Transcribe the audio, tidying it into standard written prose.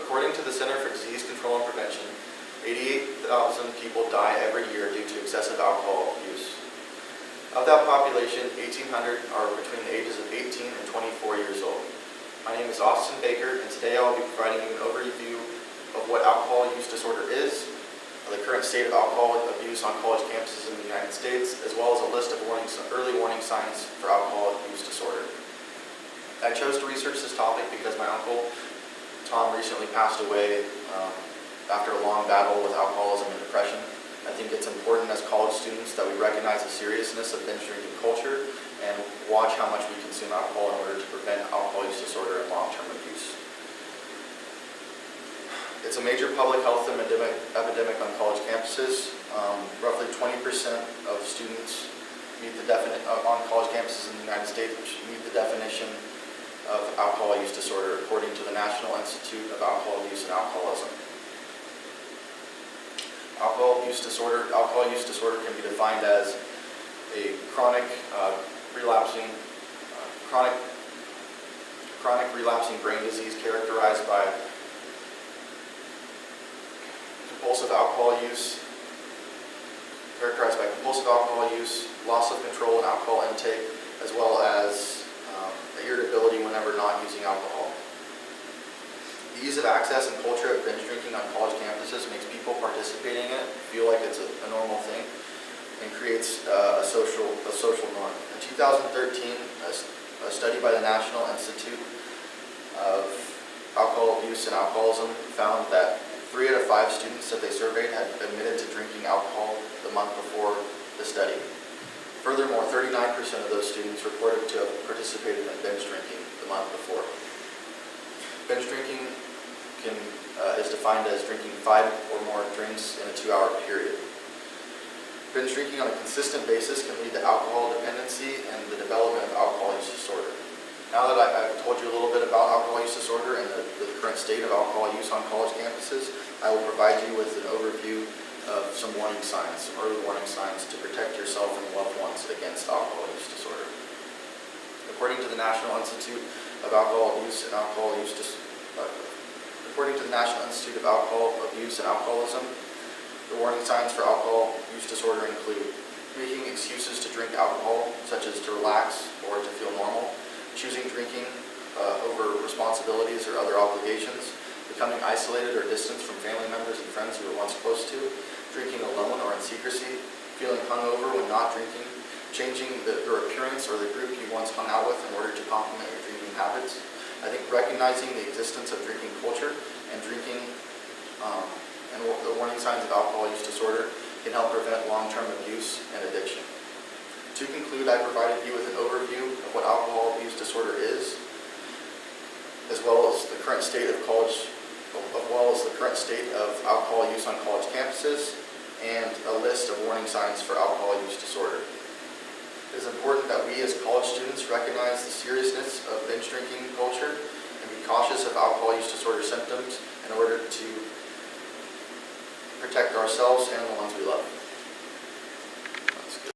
According to the Center for Disease Control and Prevention, 88,000 people die every year due to excessive alcohol use. Of that population, 1,800 are between the ages of 18 and 24 years old. My name is Austin Baker, and today I will be providing you an overview of what alcohol use disorder is, the current state of alcohol abuse on college campuses in the United States, as well as a list of early warning signs for alcohol use disorder. I chose to research this topic because my uncle, Tom, recently passed away after a long battle with alcoholism and depression. I think it's important as college students that we recognize the seriousness of binge drinking culture and watch how much we consume alcohol in order to prevent alcohol use disorder and long-term abuse. It's a major public health epidemic on college campuses. Roughly 20% of students on college campuses in the United States meet the definition of alcohol use disorder according to the National Institute of Alcohol Use and Alcoholism. Alcohol use disorder can be defined as a chronic relapsing brain disease characterized by compulsive alcohol use, loss of control in alcohol intake, as well as irritability whenever not using alcohol. The ease of access and culture of binge drinking on college campuses makes people participating in it feel like it's a normal thing and creates a social norm. In 2013, a study by the National Institute of Alcohol Abuse and Alcoholism found that 3 out of 5 students that they surveyed had admitted to drinking alcohol the month before the study. Furthermore, 39% of those students reported to have participated in binge drinking the month before. Binge drinking is defined as drinking 5 or more drinks in a 2-hour period. Binge drinking on a consistent basis can lead to alcohol dependency and the development of alcohol use disorder. Now that I've told you a little bit about alcohol use disorder and the current state of alcohol use on college campuses, I will provide you with an overview of some warning signs, some early warning signs to protect yourself and loved ones against alcohol use disorder. According to the National Institute of Alcohol Abuse and Alcoholism, the warning signs for alcohol use disorder include making excuses to drink alcohol, such as to relax or to feel normal, choosing drinking over responsibilities or other obligations, becoming isolated or distanced from family members and friends you were once close to, drinking alone or in secrecy, feeling hungover when not drinking, changing your appearance or the group you once hung out with in order to complement your drinking habits. I think recognizing the existence of drinking culture and drinking and the warning signs of alcohol use disorder can help prevent long-term abuse and addiction. To conclude, I provided you with an overview of what alcohol abuse disorder is, as well as the current state of alcohol use on college campuses, and a list of warning signs for alcohol use disorder. It is important that we as college students recognize the seriousness of binge drinking culture and be cautious of alcohol use disorder symptoms in order to protect ourselves and the ones we love.